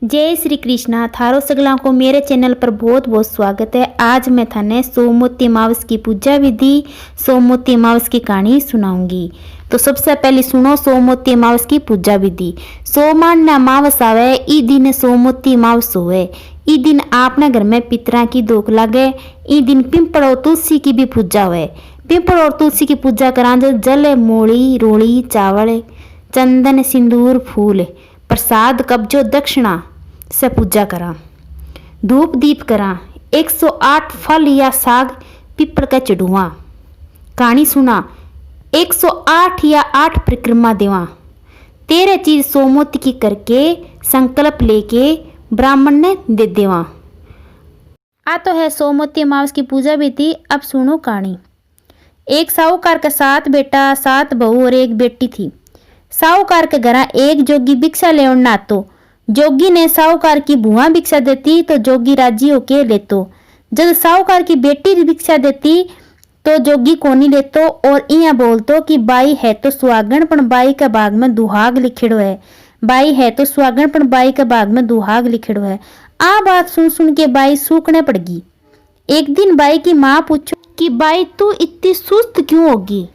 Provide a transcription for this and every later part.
जय श्री कृष्णा। थारो सगला को मेरे चैनल पर बहुत बहुत स्वागत है। आज मैं थाने सोमवती अमावस की पूजा विधि, सोमवती अमावस की कहानी सुनाऊंगी। तो सबसे पहले सुनो सोमवती अमावस की पूजा विधि। सोमवार ने अमावस आवे, ई दिन सोमवती अमावस होवे। ई दिन आपने घर में पितरा की दोख लागे। ई दिन पिंपल और तुलसी की भी पूजा हुए। पिंपल और तुलसी की पूजा करा जल, मूली, रोली, चावल, चंदन, सिंदूर, फूल, प्रसाद, कब्जो, दक्षिणा से पूजा करा। धूप दीप करा। 108 फल या साग पिपल का चढ़ुआ। कहानी सुना। 108 या 8 परिक्रमा देवा। 13 चीज सोमवती की करके संकल्प लेके ब्राह्मण ने दे देवा। आ तो है सोमवती अमावस की पूजा भी थी। अब सुनो कहानी। एक साहूकार का 7 बेटा, 7 बहू और 1 बेटी थी। साहूकार के घर एक जोगी भिक्षा लेवन ना तो जोगी ने साहूकार की बुआ भिक्षा देती तो जोगी राजी होके लेतो। जब साहूकार की बेटी भिक्षा देती तो जोगी कोनी लेतो और इया बोलतो कि बाई है तो सुहागण पण बाई का भाग में दुहाग लिखेड़ो है। बाई है तो सुहागण पण बाई का भाग में दुहाग लिखेड़ो है। आ बात सुन सुन के बाई सूखने पड़गी। एक दिन बाई की माँ पूछो कि बाई तू इतनी सुस्त क्यों होगी,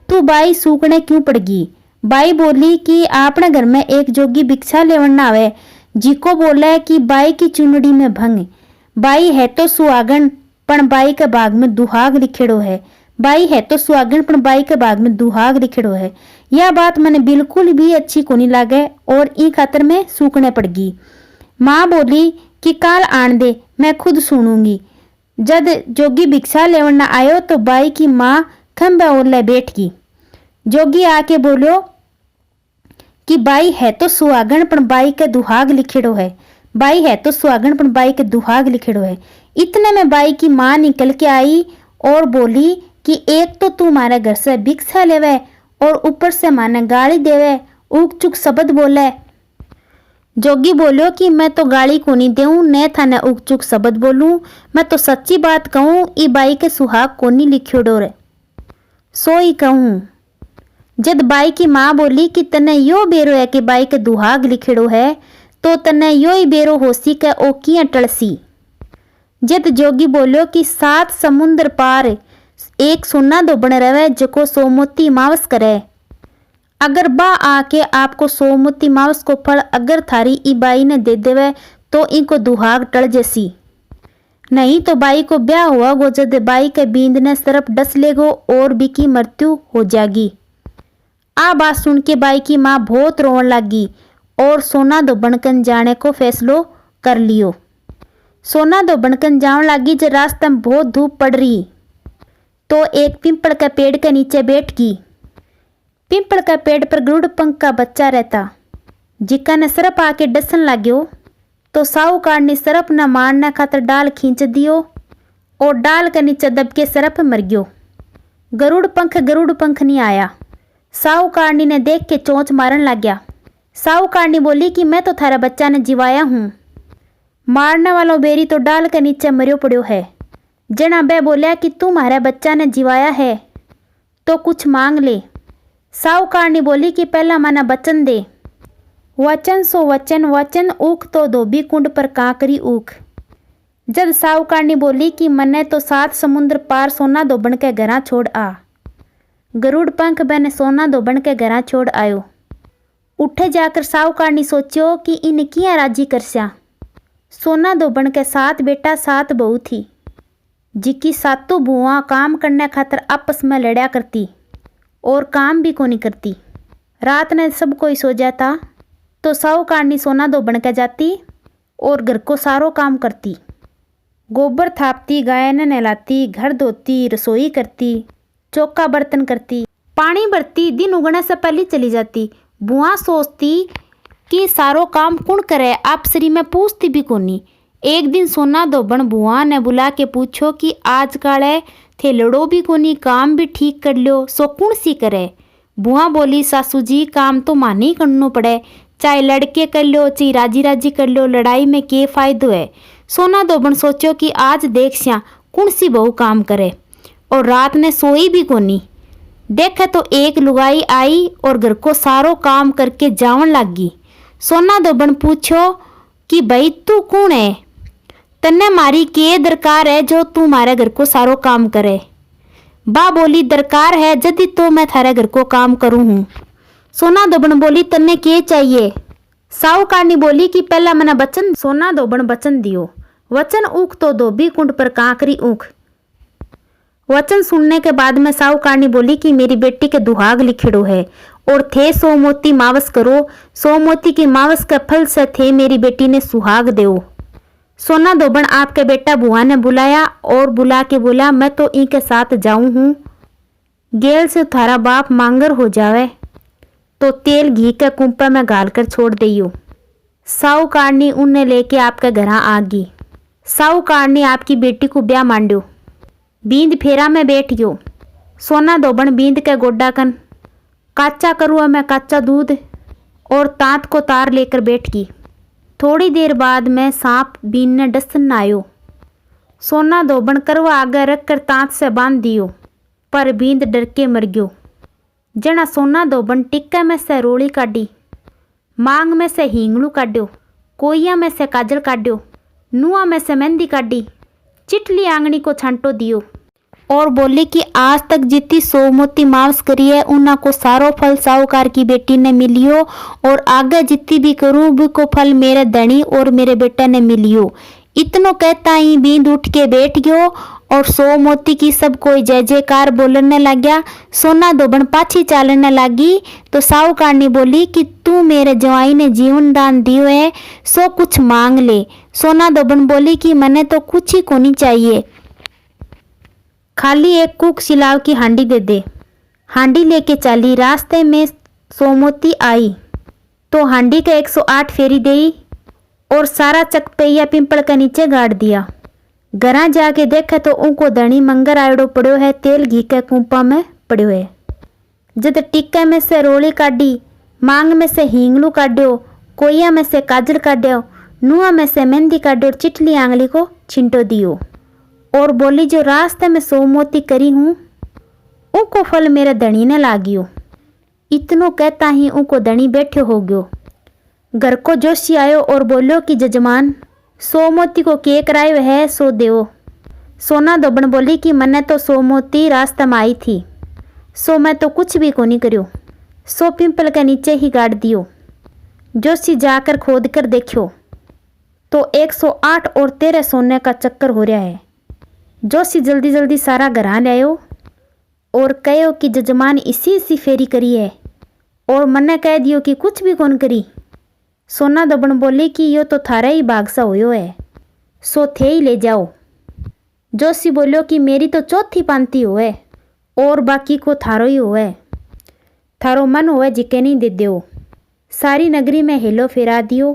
तू बाई सूखने क्यों पड़गी। बाई बोली कि आपने घर में एक जोगी भिक्षा लेवन ना आवे, जिको बोला कि बाई की चुनड़ी में भंग। बाई है तो सुहागण पण बाई के भाग में दुहाग लिखेड़ो है। बाई है तो सुहागण पण बाई के भाग में दुहाग लिखेड़ो है। यह बात मैंने बिल्कुल भी अच्छी को नहीं लागे और ई खातर में सूखने पड़गी। माँ बोली कि काल आन दे, मैं खुद सुनूंगी। जब जोगी भिक्षा लेवन ना आयो तो बाई की माँ खंबे ओरले बैठ गई। जोगी आके बोलो कि बाई है तो सुहागण पण बाई के दुहाग लिखेड़ो है। बाई है तो सुहागण पण बाई के दुहाग लिखेड़ो है। इतने में बाई की माँ निकल के आई और बोली कि एक तो तू हमारे घर से भिक्षा लेवे और ऊपर से माने गाली देवे, उक चुक शब्द बोले। जोगी बोलो कि मैं तो गाली को नहीं देऊं, न थाने उक चुक शब्द बोलूं। मैं तो सच्ची बात कहूं, ई बाई के सुहाग को नहीं लिखेड़ो रे, सो ही कहूं। जद बाई की माँ बोली कि तने यो बेरो है कि बाई के दुहाग लिखेड़ो है तो तने यो ही बेरो होसी के ओ किया टलसी। जद जोगी बोलो कि 7 समुद्र पार एक सोना दो बन रहे जको सोमवती अमावस करे। अगर बा आके आपको सोमवती अमावस को फल अगर थारी ई बाई ने दे देवे तो इनको दुहाग टल जैसी, नहीं तो बाई को ब्याह हुआ गो। जद बाई के बींद ने सरप डस लेगो और बी की मृत्यु हो जाएगी। आ बात सुन के बाई की माँ बहुत रोन लगी और सोना दो बनकन जाने को फैसलो कर लियो। सोना दो बनकन जान लगी। जब रास्ते में बहुत धूप पड़ रही तो एक पिंपल के पेड़ के नीचे बैठ गई। पिंपल के पेड़ पर गरुड़ पंख का बच्चा रहता, जिका ने सरप आके डसन लाग्यो तो साहूकार ने सरप न मारने खातर डाल खींच दियो और डाल के नीचे दब के सरप मर गयो। गरुड़ पंख नहीं आया। साहूकारनी ने देख के चोंच मारन लग गया। साहूकारनी बोली कि मैं तो थारा बच्चा ने जिवाया हूँ। मारने वालों बेरी तो डाल के नीचे मरियो पड़ो है। जना बे बोलिया कि तू हमारे बच्चा ने जिवाया है तो कुछ मांग ले। साहूकारनी बोली कि पहला मना वचन दे। वचन सो वचन, वचन ऊख तो धोबी कुंड पर कांकरी ऊख। जब साहूकारनी बोली कि मने तो 7 समुद्र पार सोना दो बन के घरा छोड़ आ। गरुड़ पंख बने सोना दो बन के घरा छोड़ आयो। उठे जाकर साहूकारनी सोचो कि इन किया राजी करस्या। सोना दो बन के 7 बेटा 7 बहू थी, जिकी 7 बुआ काम करने खातर आपस में लड़ा करती और काम भी को नहीं करती। रात ने सब कोई सो जाता तो साहूकारनी सोना दो बन के जाती और घर को सारो काम करती। गोबर थापती, गाय ने नहलाती, घर धोती, रसोई करती, चौका बर्तन करती, पानी भरती। दिन उगने से पहले चली जाती। बुआ सोचती कि सारो काम कौन करे, आप श्री में पूछती भी कोनी। एक दिन सोना दोबन बुआ ने बुला के पूछो कि आज काले थे लड़ो भी कोनी, काम भी ठीक कर लो, सो कौन सी करे। बुआ बोली सासू जी काम तो माने ही करना पड़े, चाहे लड़के कर लो चाहे राजी राजी कर लो, लड़ाई में के फायदो है। सोना दोबन सोचो कि आज देख श्या कौन सी बहू काम करे और रात ने सोई भी कोनी। देखे तो एक लुगाई आई और घर को सारो काम करके जावन लगी। सोना दोबन पूछो कि भाई तू कौन है, तन्ने मारी के दरकार है जो तू मारे घर को सारो काम करे। बा बोली दरकार है जदि तो मैं थारे घर को काम करूँ हूँ। सोना धोबन बोली तन्ने के चाहिए। साहूकारनी बोली कि पहला मना बचन। सोना धोबन बचन दियो। वचन ऊख तो धोबी कुंड पर कांकरी ऊख। वचन सुनने के बाद में साहूकारनी बोली कि मेरी बेटी के दुहाग लिखिड़ो है और थे सो मोती मावस करो, सो मोती की मावस के फल से थे मेरी बेटी ने सुहाग देओ। सोना धोबन आपके बेटा बुआ ने बुलाया और बुला के बोला मैं तो इनके साथ जाऊं हूँ, गेल से थारा बाप मांगर हो जावे तो तेल घी के कुंपे में घाल कर छोड़ दियो। साहूकारनी उन्हें लेके आपके घर आ गई। साहूकारनी आपकी बेटी को ब्याह मांड्यो। बींद फेरा में बैठ गयो। सोना धोबन बींद के गोड्डा कन काचा करुआ में काचा दूध और तात को तार लेकर बैठ गई। थोड़ी देर बाद में सांप बीन ने डसन आयो। सोना धोबन करवा आगे रख कर तात से बांध दियो, पर बींद डर के मर गयो। जना सोना धोबन टिक्का में से रोली काटी, मांग में से हींगलू काट्यो, कोइया में से काजल काट्यो, नुआ में से मेहंदी काटी, चिटली आंगनी को छांटो दियो और बोली कि आज तक जितनी सोमोती मावस करी है उन्ना को सारो फल साहूकार की बेटी ने मिलियो और आगे जितनी भी करूँ भी को फल मेरे धनी और मेरे बेटे ने मिलियो। इतनो कहता ही बींद उठ के बैठ गयो और सोमोती की सब कोई जय जयकार बोलने लग गया। सोना धोबन पाछी चालने लगी तो साहूकारनी बोली कि तू मेरे जवाई ने जीवन दान दियो है, सो कुछ मांग ले। सोना धोबन बोली कि मने तो कुछ ही कोनी चाहिए, खाली एक कुक सिलाव की हांडी दे दे। हांडी लेके चली। रास्ते में सोमोती आई तो हांडी के 108 फेरी देई और सारा चकपैया पिंपल के नीचे गाड़ दिया। घरा जाके देखे तो उनको धनी मंगर आयड़ो पड़ो है, तेल घी के कुंपा में पड़ो है। जद टिक्के में से रोली काटी, मांग में से हींगलू काट्यो, कोइया में से काजल काट्यो, नुआ में से मेहंदी काट्यो, चिटली आंगली को छिंटो दियो और बोली जो रास्ते में सोमोती करी हूँ उनको फल मेरे धनी ने लागियो। इतनो कहता ही उनको धनी बैठो हो गयो। घर को जोशी आयो और बोलो कि जजमान सोमोती को के करायो है सो देओ। सोना धोबन बोली कि मने तो सोमोती रास्ते में आई थी, सो मैं तो कुछ भी कोनी करियो, सो पिंपल के नीचे ही गाड़ दियो। जोशी जाकर खोद कर देखियो तो 108 और 13 सोने का चक्कर हो रहा है। जोशी जल्दी जल्दी सारा घरा ले आयो और कहो कि जजमान इसी फेरी करी है और मन्ने कह दियो कि कुछ भी कौन करी। सोना धोबन बोली कि यो तो थारा ही भाग सा होयो है, सो थे ही ले जाओ। जोशी बोलियो कि मेरी तो चौथी पांती होए और बाकी को थारो ही होए, थारो मन होए जिके नहीं दे दो। सारी नगरी में हेलो फेरा दियो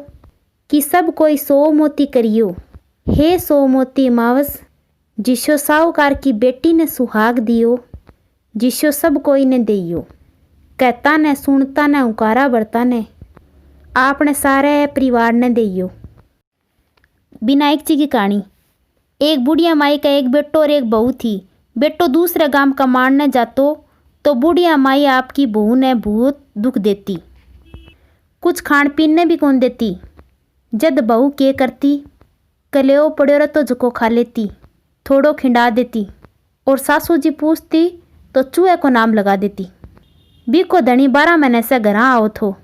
कि सब कोई सोमोती करियो। हे सोमोती मावस जिसो साहूकार की बेटी ने सुहाग दियो, जिसो सब कोई ने दियो। कहता ने सुनता ने उकारा बरता ने आपने सारे परिवार ने दियो। विनायक जी की कहानी। एक बुढ़िया माई का एक बेटो और एक बहू थी। बेटो दूसरे गांव कमाने जातो तो बुढ़िया माई आपकी बहू ने बहुत दुख देती, कुछ खान पीने भी कौन देती। जद बहू के करती, कलेओ पड़ो तो झको खा लेती, थोड़ो खिंडा देती और सासू जी पूछती तो चूहे को नाम लगा देती। बी को धनी 12 महीने से घरा आओ थो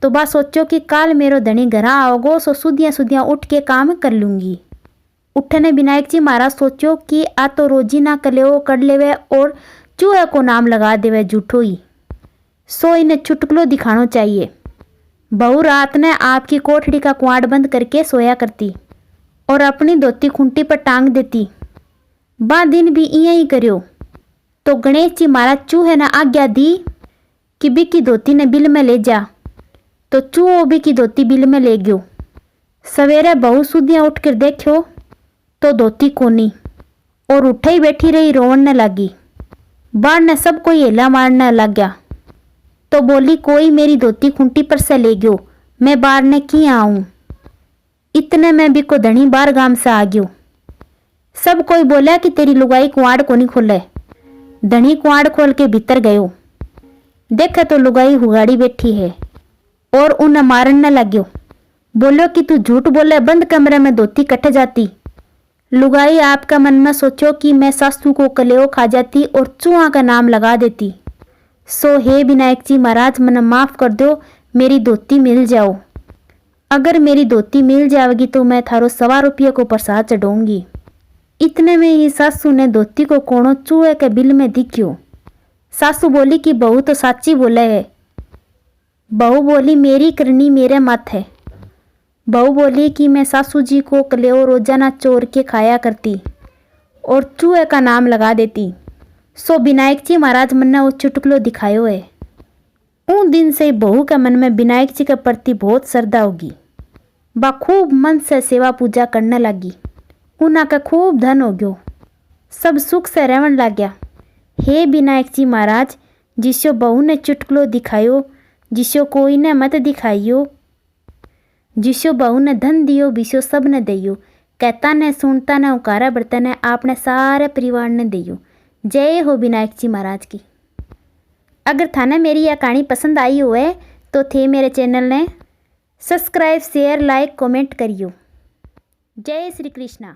तो बा सोचो कि काल मेरो धनी घरा आओगो सो सुधियाँ सुधियाँ उठ के काम कर लूँगी। उठने विनायक जी महाराज सोचो कि आ तो रोजी ना कलेओ कर लेवे और चूहे को नाम लगा देवे झूठो ही, सो इन्हें चुटकुलो दिखानो चाहिए। बहू रात ने आपकी कोठड़ी का कुआड़ बंद करके सोया करती और अपनी धोती खूंटी पर टांग देती। बा दिन भी इं ही करियो तो गणेश जी महाराज चूहे ने आज्ञा दी कि बी की धोती ने बिल में ले जा, तो चूहो बी की धोती बिल में ले गयो। सवेरे बहू सुधियाँ उठ कर देखो तो धोती कोनी और उठे ही बैठी रही रोवने लगी। बाढ़ ने सब कोई हेला मारने लग गया तो बोली कोई मेरी धोती खूंटी पर से ले गयो, मैं बाहर ने किया आऊँ। इतने में भी को धनी बार गांव से आ गयो। सब कोई बोला कि तेरी लुगाई कुआड़ को नहीं खोले। धनी कुआड़ खोल के भीतर गयो, देखे तो लुगाई हुगाड़ी बैठी है और उन्हें मारने लग्यो। बोलो कि तू झूठ बोले, बंद कमरे में धोती कट जाती। लुगाई आपका मन में सोचो कि मैं सासू को कलेओ खा जाती और चूहा का नाम लगा देती। सो हे विनायक जी महाराज, मने माफ़ कर दो, मेरी धोती मिल जाओ। अगर मेरी धोती मिल जाएगी तो मैं थारो 1.25 रुपये को प्रसाद चढ़ाऊंगी। इतने में ही सासू ने धोती को कोनो चूहे के बिल में दिखियो। सासू बोली कि बहू तो साची बोले है। बहू बोली मेरी करनी मेरे मत है। बहू बोली कि मैं सासू जी को कलेओ रोजाना चोर के खाया करती और चूहे का नाम लगा देती। सो विनायक जी महाराज मन ने वो चुटकुलो दिखायो है। उन दिन से बहू के मन में विनायक जी के प्रति बहुत श्रद्धा होगी। बा खूब मन से सेवा पूजा करने लगी। उना का खूब धन हो गयो, सब सुख से रहन लग गया। हे विनायक जी महाराज, जिसो बहू ने चुटकुलो दिखायो, जिसो कोई ने मत दिखाइयो, जिसो बहू ने धन दियो बिसो सब ने दियो, कहता ने सुनता ने उकारा बर्तन ने आपने सारे परिवार ने दियो। जय हो विनायक जी महाराज की। अगर थाने मेरी यह कहानी पसंद आई हो तो थे मेरे चैनल ने सब्सक्राइब शेयर लाइक कमेंट करियो। जय श्री कृष्णा।